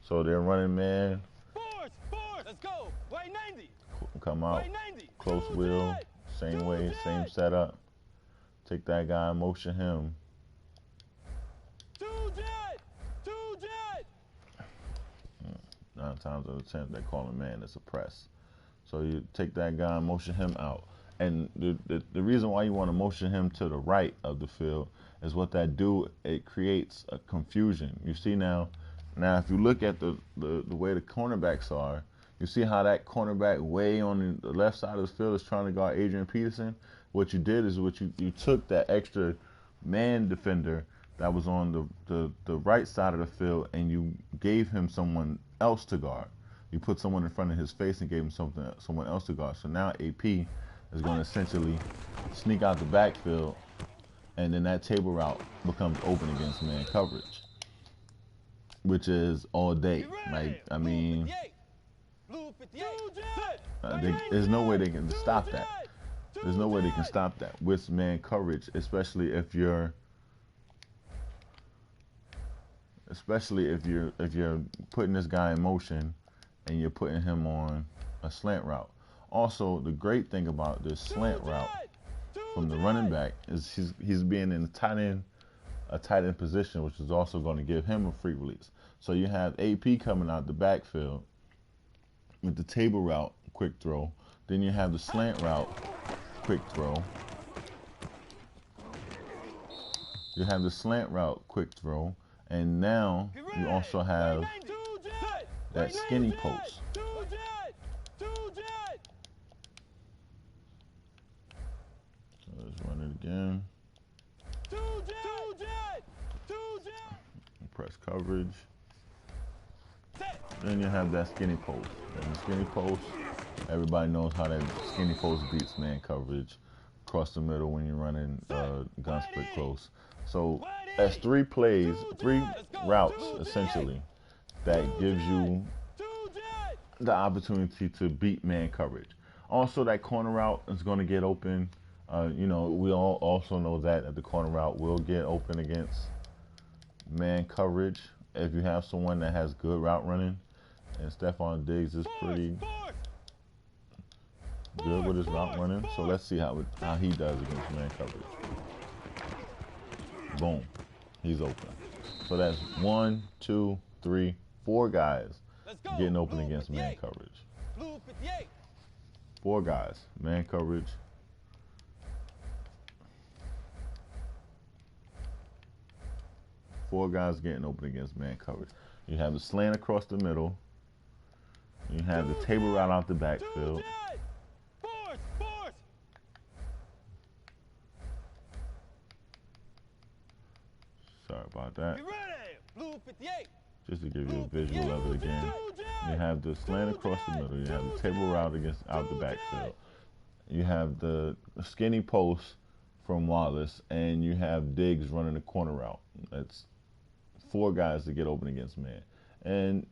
So they're running man. Force, let's go. White 90. Come out. White 90. Close wheel. Same way, same setup. Take that guy, motion him. Two jet. 9 times out of 10, they call him man. It's a press. So you take that guy, motion him out. And the reason why you want to motion him to the right of the field is what that do. It creates a confusion. You see now if you look at the way the cornerbacks are, you see how that cornerback way on the left side of the field is trying to guard Adrian Peterson. What you did is you took that extra man defender that was on the right side of the field and you gave him someone else to guard. You put someone in front of his face and gave him someone else to guard. So now AP is going to essentially sneak out the backfield, and then that table route becomes open against man coverage, which is all day. Like, I mean, there's no way they can stop that. There's no way they can stop that with man coverage, especially if you're putting this guy in motion and you're putting him on a slant route. Also, the great thing about this slant route from the running back is he's being in a tight end position, which is also going to give him a free release. So you have AP coming out the backfield with the table route, quick throw. Then you have the slant route, quick throw. You have the slant route, quick throw. And now you also have that skinny post. So let's run it again. Press coverage. Then you have that skinny post. And the skinny post, everybody knows how that skinny post beats man coverage. Across the middle when you're running gun split close. So that's 3 plays, 3 routes essentially that gives you the opportunity to beat man coverage. Also, that corner route is going to get open. We all also know that the corner route will get open against man coverage if you have someone that has good route running. And Stefon Diggs is pretty good with his route running. So let's see how he does against man coverage. Boom. He's open. So that's 1, 2, 3, 4 guys getting open against man coverage. 4 guys, man coverage. Four guys getting open against man coverage. You have the slant across the middle. You have the table route out the backfield. Sorry about that. Just to give you a visual of it again. You have the slant across the middle. You have the table route out the backfield. You have the skinny post from Wallace, and you have Diggs running the corner route. That's 4 guys to get open against man. And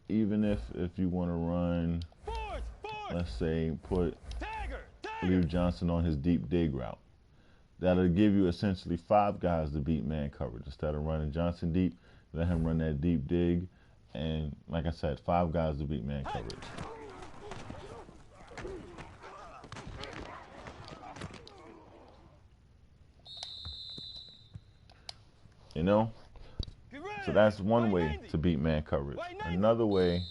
even if you want to run, let's say, leave Johnson on his deep dig route, that'll give you essentially 5 guys to beat man coverage. Instead of running Johnson deep, let him run that deep dig. And like I said, 5 guys to beat man coverage. So that's one way to beat man coverage. Another way,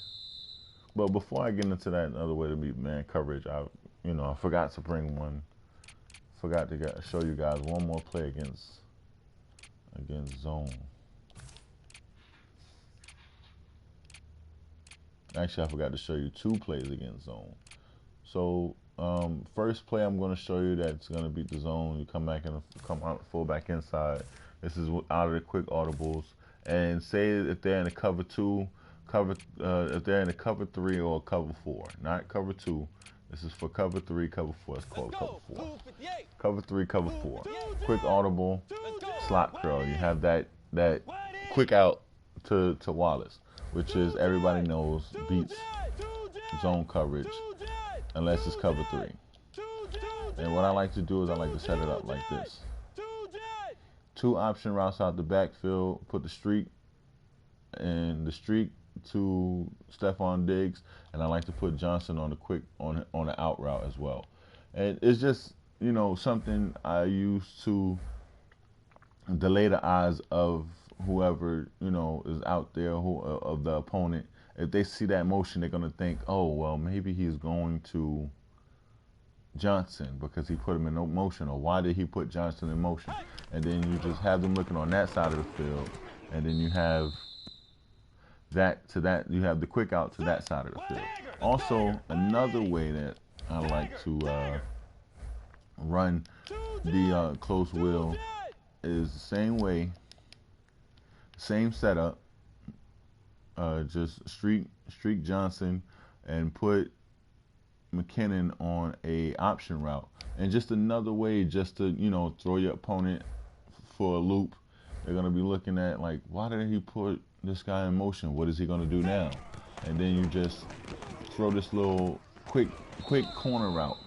but before I get into that another way to beat man coverage, I forgot to show you guys one more play against zone. Actually, I forgot to show you 2 plays against zone. So first play I'm going to show you that's going to beat the zone. You come out full back inside. This is out of the quick audibles. And say if they're in a cover 2, if they're in a cover 3 or a cover 4, not cover 2. This is for cover 3, cover 4. It's called cover 4. Cover 3, cover 4. Quick audible, slot curl. You have that quick out to Wallace, which is everybody knows beats zone coverage unless it's cover 3. And what I like to do is I like to set it up like this. 2 option routes out the backfield, put the streak, and the streak to Stephon Diggs, and I like to put Johnson on the quick on the out route as well. And it's just, something I use to delay the eyes of whoever, is out there of the opponent. If they see that motion, they're going to think, oh, well, maybe he's going to Johnson because he put him in motion, or why did he put Johnson in motion? And then you just have them looking on that side of the field, and then you have you have the quick out to that side of the field. Also, another way that I like to run the close wheel is the same way, same setup, just streak Johnson and put McKinnon on a option route. And just another way just to, throw your opponent for a loop. They're going to be looking at, like, why did he put this guy in motion? What is he going to do now? And then you just throw this little quick corner route.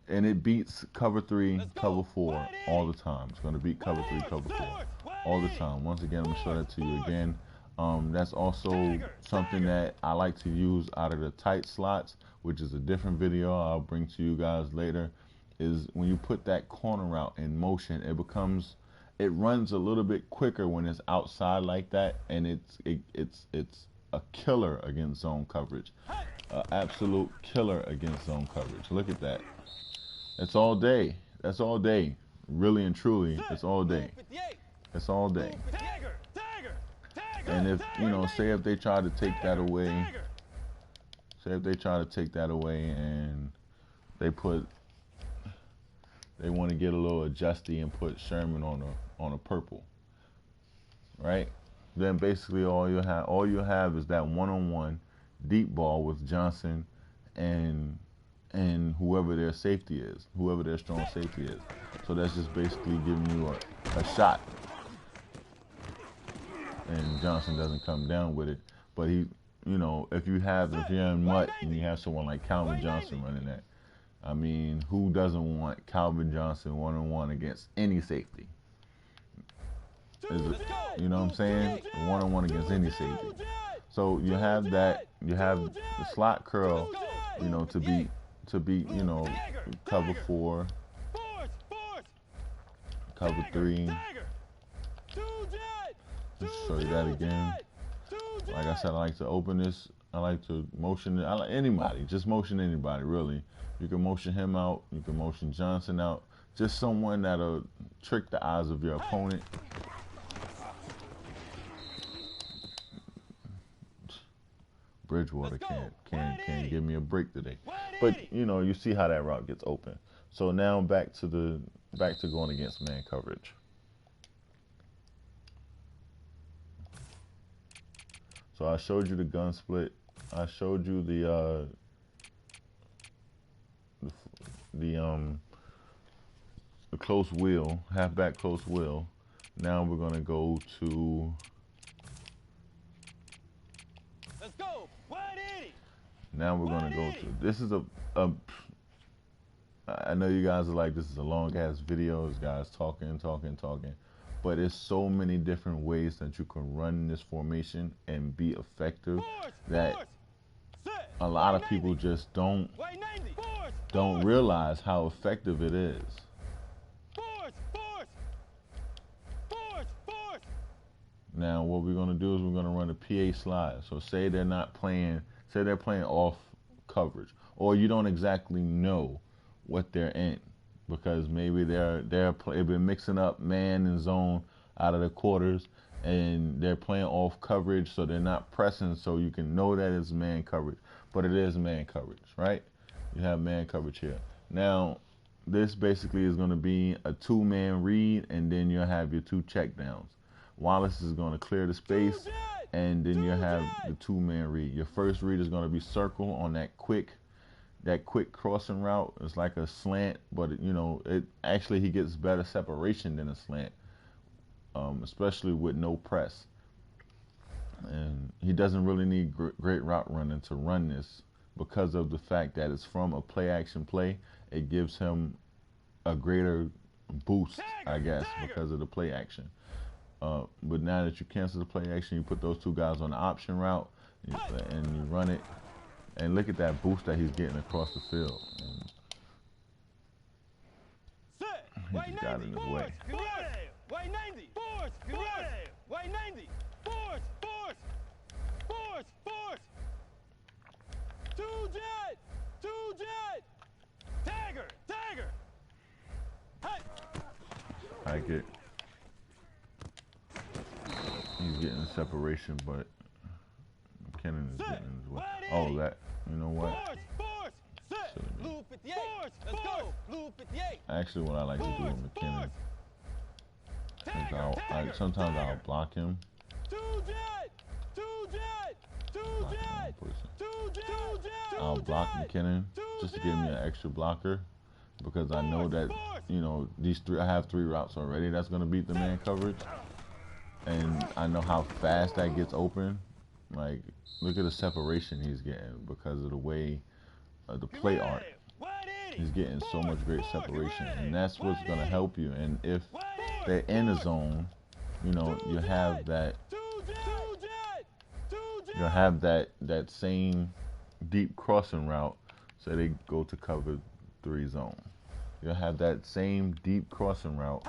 And it beats cover 3, cover 4 all the time. It's going to beat cover 3, cover 4 all the time. Once again, I'm going to show that to you again. That's also something that I like to use out of the tight slots, which is a different video I'll bring to you guys later, is when you put that corner route in motion, it runs a little bit quicker when it's outside like that, and it's a killer against zone coverage. Absolute killer against zone coverage. Look at that. It's all day. That's all day. Really and truly, it's all day. It's all day. And if, say if they try to take that away, and they want to get a little adjusty and put Sherman on a purple, right? Then basically all you have is that one-on-one deep ball with Johnson and whoever their safety is, whoever their strong safety is. So that's just basically giving you a shot. And Johnson doesn't come down with it. But he, if you're in Mutt and you have someone like Calvin Johnson running that, I mean, who doesn't want Calvin Johnson one-on-one against any safety? You know what I'm saying? One-on-one against any safety. So you have that. You have the slot curl, to beat, cover 4, cover 3. Let's show you that again. Like I said, I like to open this. I like to motion it. I like anybody. Just motion anybody, really. You can motion him out. You can motion Johnson out. Just someone that'll trick the eyes of your opponent. Bridgewater can't give me a break today. But you see how that route gets open. So now back to going against man coverage. So I showed you the gun split. I showed you the close wheel, halfback close wheel. Now we're gonna go to. Let's go. 180. Now we're gonna go to. This is I know you guys are like, this is a long ass video. This guy's talking. But there's so many different ways that you can run this formation and be effective that a lot of people just don't realize how effective it is. Now what we're going to do is we're going to run a PA slide. So say they're playing off coverage, or you don't exactly know what they're in, because maybe they've been mixing up man and zone out of the quarters, and they're playing off coverage, so they're not pressing, so you can know that it's man coverage, but it is man coverage, right? You have man coverage here. Now, this basically is going to be a 2-man read, and then you'll have your 2 checkdowns. Wallace is going to clear the space, and then you'll have the 2-man read. Your first read is going to be circle on that quick crossing route. It's like a slant, but he gets better separation than a slant, especially with no press. And he doesn't really need great route running to run this, because of the fact that it's from a play action play. It gives him a greater boost, I guess, because of the play action. But now that you cancel the play action, you put those two guys on the option route, and you run it. And look at that boost that he's getting across the field. And he just got in his way. White 90. Force. White 90. Force. Two jet. Tagger. Hey. I get. He's getting a separation, but McKinnon is getting his way. Oh, that. You know what? Force. Blue 58. Let's go. Blue 58. Actually, what I like to do with McKinnon is sometimes I'll block him. Two jet. I'll block McKinnon just to give me an extra blocker, because I know that, you know, I have 3 routes already that's going to beat the man coverage, and I know how fast that gets open. Like, look at the separation he's getting because of the way the play art. He's getting so much great separation, and that's what's going to help you. And if they're in a zone, you know, you have that same deep crossing route. Say they go to cover 3 zone. You'll have that same deep crossing route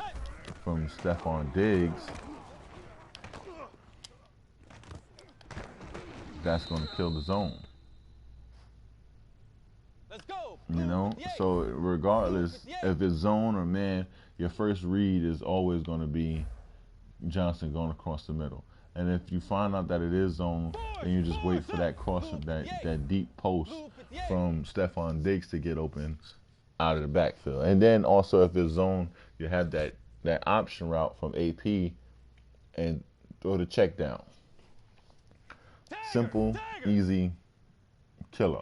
from Stephon Diggs. That's going to kill the zone. Let's go. You know, so regardless if it's zone or man, your first read is always going to be Johnson going across the middle. And if you find out that it is zone, then you just wait for that cross, that deep post from Stephon Diggs to get open out of the backfield. And then also if it's zone, you have that option route from AP and throw the check down. Simple, easy, killer.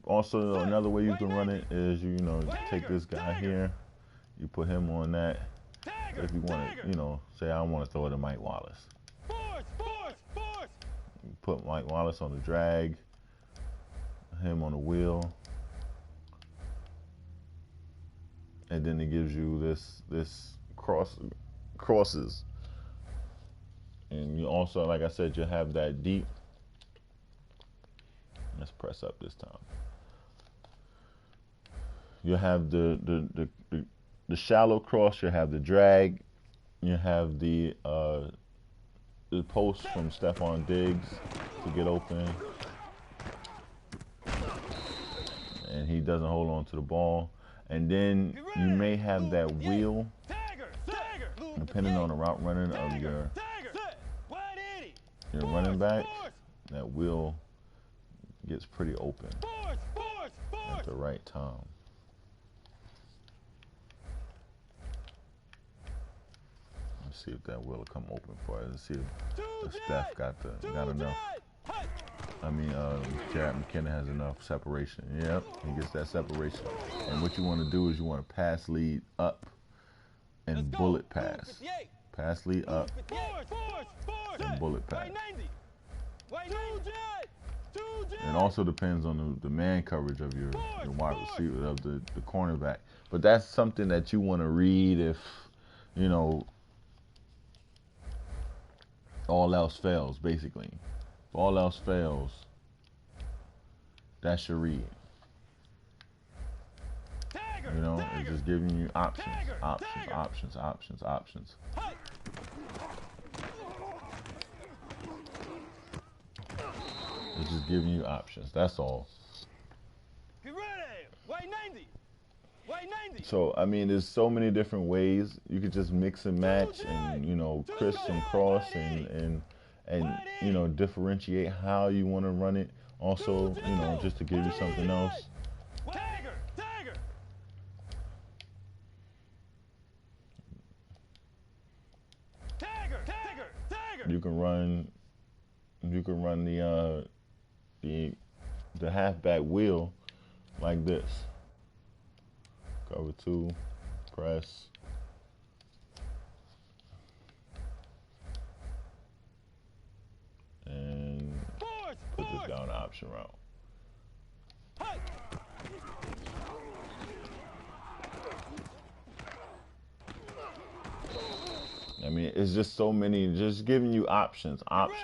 Also, another way you can run it is you take this guy here, you put him on that. If you want to, say I want to throw it to Mike Wallace. You put Mike Wallace on the drag, him on the wheel, and then it gives you this crosses. And you also, like I said, you have that deep. Let's press up this time. You have the shallow cross. You have the drag. You have the post from Stephon Diggs to get open, and he doesn't hold on to the ball. And then you may have that wheel, depending on the route running of your running back. That wheel gets pretty open at the right time. Let's see if that wheel will come open for us. Let's see if Steph got enough. Jerick McKinnon has enough separation. Yep, he gets that separation. And what you want to do is you want to pass lead up and bullet pass. Pass lead up and bullet pass. It also depends on the man coverage of your wide receiver, of the cornerback. But that's something that you want to read if, all else fails, basically. If all else fails, that's your read. It's just giving you options. It's just giving you options. That's all. Get ready. White 90. So, there's so many different ways. You could just mix and match and, criss and cross and differentiate how you want to run it. Also, just to give you something else. You can run the halfback wheel like this. Cover 2, press. And put this down the option route. It's just so many, just giving you options, options,